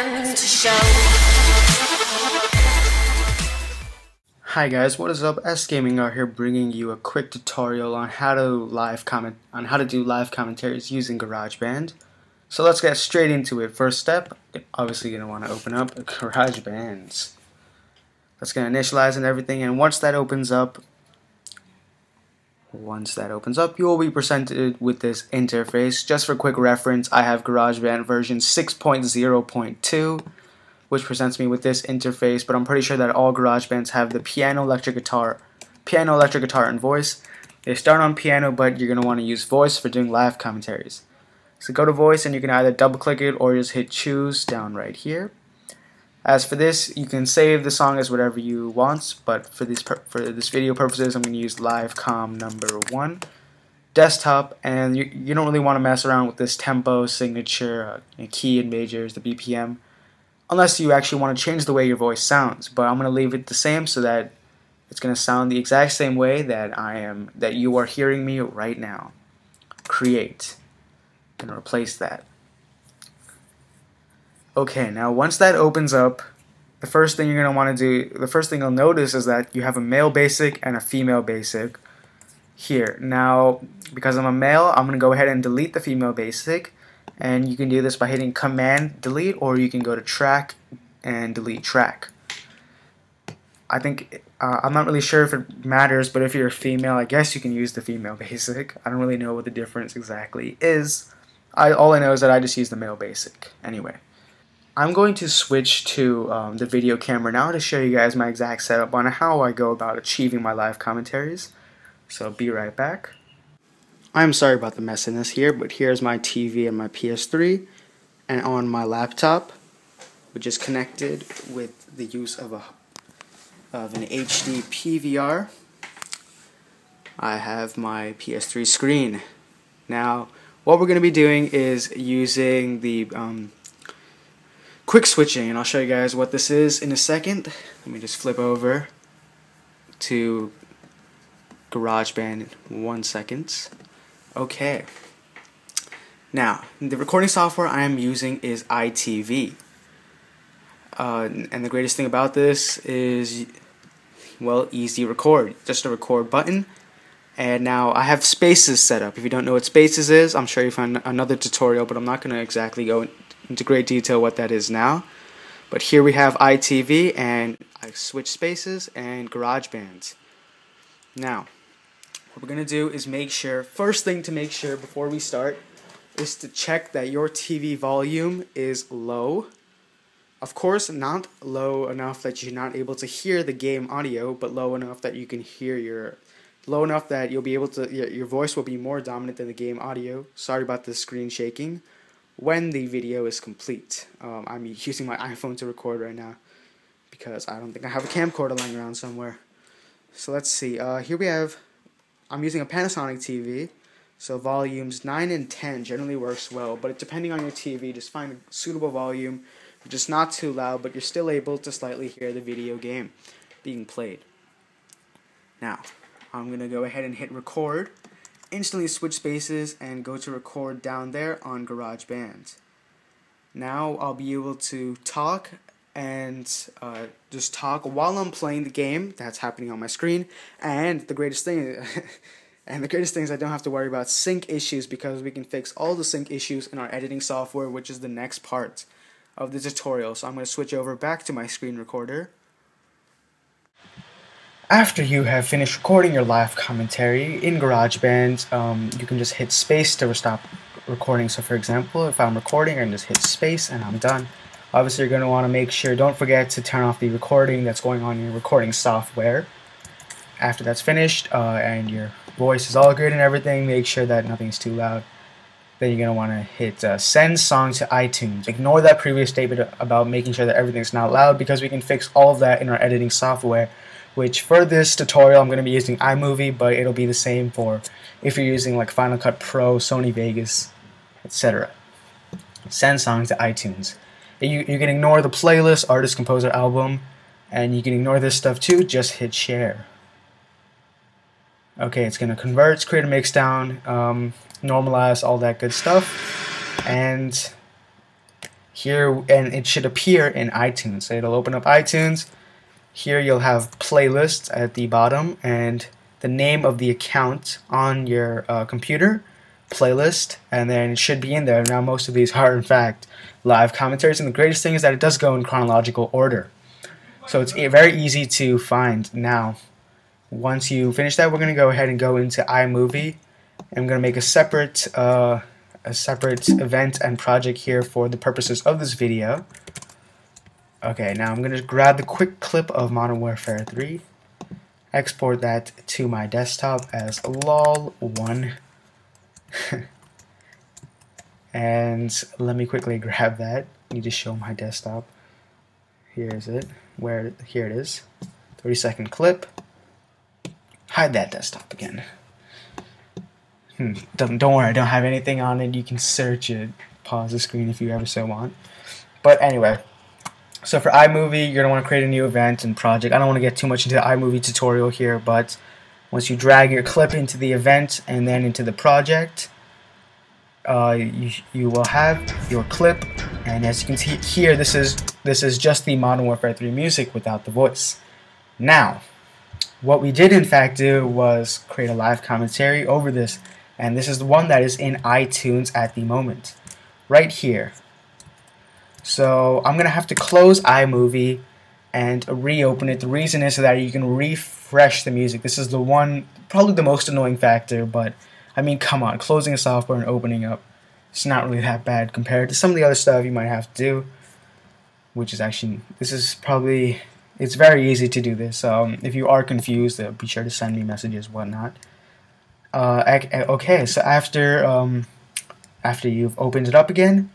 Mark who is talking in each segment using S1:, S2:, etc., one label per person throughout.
S1: GarageBand to show.
S2: Hi guys, what is up? SgamingR here, bringing you a quick tutorial on how to do live commentaries using GarageBand. So let's get straight into it. First step, obviously you're gonna want to open up GarageBand. That's gonna initialize and everything, and once that opens up, you will be presented with this interface. Just for quick reference, I have GarageBand version 6.0.2. which presents me with this interface, but I'm pretty sure that all GarageBands have the piano, electric guitar, and voice. They start on piano, but you're going to want to use voice for doing live commentaries. So go to voice, and you can either double click it or just hit choose down right here. As for this, you can save the song as whatever you want, but for this video purposes, I'm going to use live com number 1 desktop, and you don't really want to mess around with this tempo, signature, key and majors, the BPM. Unless you actually want to change the way your voice sounds, but I'm going to leave it the same so that it's going to sound the exact same way that you are hearing me right now. Create, and replace that. Okay, now once that opens up, the first thing you're going to want to do, the first thing you'll notice is that you have a male basic and a female basic here. Now, because I'm a male, I'm going to go ahead and delete the female basic. And you can do this by hitting Command Delete, or you can go to Track and delete Track. I think I'm not really sure if it matters, but if you're a female, I guess you can use the female basic. I don't really know what the difference exactly is. All I know is that I just use the male basic. Anyway, I'm going to switch to the video camera now to show you guys my exact setup on how I go about achieving my live commentaries. So be right back. I'm sorry about the messiness here, but here's my TV and my PS3, and on my laptop, which is connected with the use of an HD PVR, I have my PS3 screen. Now, what we're going to be doing is using the quick switching, and I'll show you guys what this is in a second. Let me just flip over to GarageBand 1 second. Okay, now the recording software I am using is iTV, and the greatest thing about this is, well, easy record, just a record button. And now I have spaces set up. If you don't know what spaces is, I'm sure you find another tutorial, but I'm not going to exactly go into great detail what that is now. But here we have iTV, and I switch spaces and GarageBand. Now, what we're going to do is first thing to make sure before we start is to check that your TV volume is low. Of course, not low enough that you're not able to hear the game audio, but low enough that you can hear low enough that you'll be able to, your voice will be more dominant than the game audio. Sorry about the screen shaking. When the video is complete. I'm using my iPhone to record right now because I don't think I have a camcorder lying around somewhere. So let's see, here we have, I'm using a Panasonic TV, so volumes 9 and 10 generally works well, but depending on your TV, just find a suitable volume, just not too loud, but you're still able to slightly hear the video game being played. Now, I'm going to go ahead and hit record, instantly switch spaces, and go to record down there on GarageBand. Now I'll be able to talk and just talk while I'm playing the game that's happening on my screen, and the greatest thing is I don't have to worry about sync issues because we can fix all the sync issues in our editing software, which is the next part of the tutorial. So I'm going to switch over back to my screen recorder. After you have finished recording your live commentary in GarageBand, you can just hit space to stop recording. So for example, if I'm recording, I can just hit space and I'm done. Obviously, you're going to want to make sure, don't forget to turn off the recording that's going on in your recording software. After that's finished and your voice is all good and everything, make sure that nothing's too loud. Then you're going to want to hit send song to iTunes. Ignore that previous statement about making sure that everything's not loud because we can fix all of that in our editing software, which for this tutorial I'm going to be using iMovie, but it'll be the same for if you're using like Final Cut Pro, Sony Vegas, etc. Send song to iTunes. You can ignore the playlist, artist, composer, album, and you can ignore this stuff too, just hit share. Okay, it's going to convert, create a mixdown, normalize, all that good stuff, and here, and it should appear in iTunes. So it'll open up iTunes. Here you'll have playlists at the bottom and the name of the account on your computer, playlist, and then it should be in there. Now most of these are in fact live commentaries, and the greatest thing is that it does go in chronological order. So it's very easy to find. Now once you finish that, we're going to go ahead and go into iMovie. I'm going to make a separate event and project here for the purposes of this video. Okay, now I'm going to grab the quick clip of Modern Warfare 3, export that to my desktop as lol1, and let me quickly grab that. I need to show my desktop. Here is it. Here it is. 30-second clip. Hide that desktop again. Don't worry, I don't have anything on it. You can search it. Pause the screen if you ever so want. But anyway, so for iMovie, you're going to want to create a new event and project. I don't want to get too much into the iMovie tutorial here, but once you drag your clip into the event and then into the project, you will have your clip. And as you can see here, this is just the Modern Warfare 3 music without the voice. Now, what we did in fact do was create a live commentary over this, and this is the one that is in iTunes at the moment, right here. So I'm gonna have to close iMovie and reopen it. The reason is so that you can refresh the music. This is the one, probably the most annoying factor, but I mean, come on, closing a software and opening up, it's not really that bad compared to some of the other stuff you might have to do, which is actually, it's very easy to do this. If you are confused, be sure to send me messages, whatnot. Okay, so after you've opened it up again,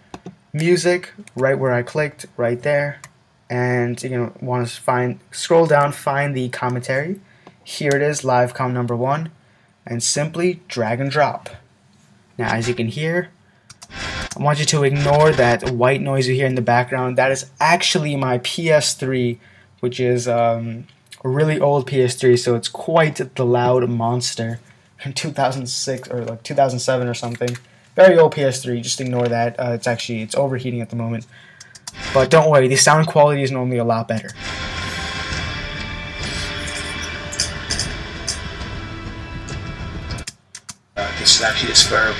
S2: music, right where I clicked, right there, and you're gonna want to scroll down, find the commentary. Here it is, live com number 1, and simply drag and drop. Now, as you can hear, I want you to ignore that white noise you hear in the background. That is actually my PS3, which is a really old PS3, so it's quite the loud monster. In 2006 or like 2007 or something. Very old PS3, just ignore that. It's overheating at the moment. But don't worry, the sound quality is normally a lot better. This is actually just for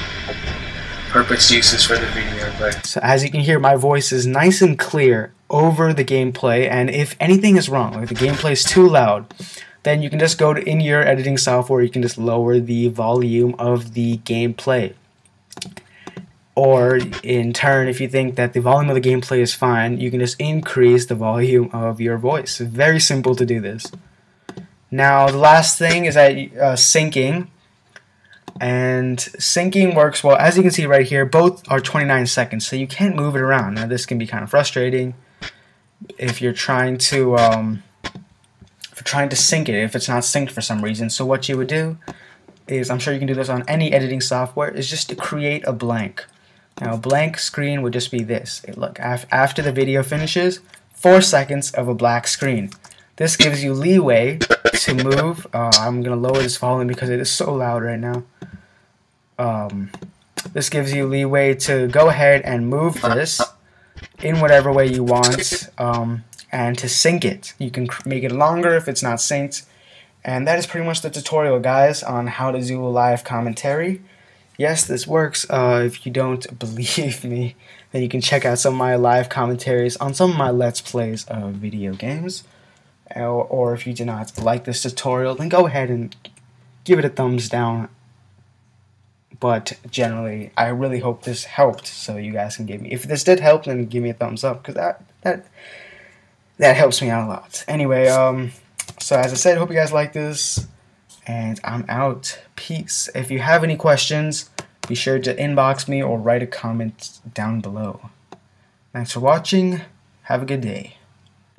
S2: purpose uses for the video. So as you can hear, my voice is nice and clear over the gameplay, and if anything is wrong, like the gameplay is too loud, then you can just go in your editing software, you can just lower the volume of the gameplay. Or in turn, if you think that the volume of the gameplay is fine, you can just increase the volume of your voice. Very simple to do this. Now the last thing is that syncing. And syncing works well. As you can see right here, both are 29 seconds, so you can't move it around. Now this can be kind of frustrating if you're trying to sync it, if it's not synced for some reason. So what you would do is, I'm sure you can do this on any editing software, is just to create a blank. Now a blank screen would just be this. Look, after the video finishes, 4 seconds of a black screen. This gives you leeway to move. I'm going to lower this volume because it is so loud right now. This gives you leeway to go ahead and move this in whatever way you want. And to sync it. You can make it longer if it's not synced. And that is pretty much the tutorial, guys, on how to do a live commentary. Yes, this works. If you don't believe me, then you can check out some of my live commentaries on some of my Let's Plays of video games. Or if you do not like this tutorial, then go ahead and give it a thumbs down. But generally, I really hope this helped, so you guys can give me, if this did help, then give me a thumbs up, because that helps me out a lot. Anyway, so as I said, hope you guys like this, and I'm out. Peace. If you have any questions, be sure to inbox me or write a comment down below. Thanks for watching. Have a good day.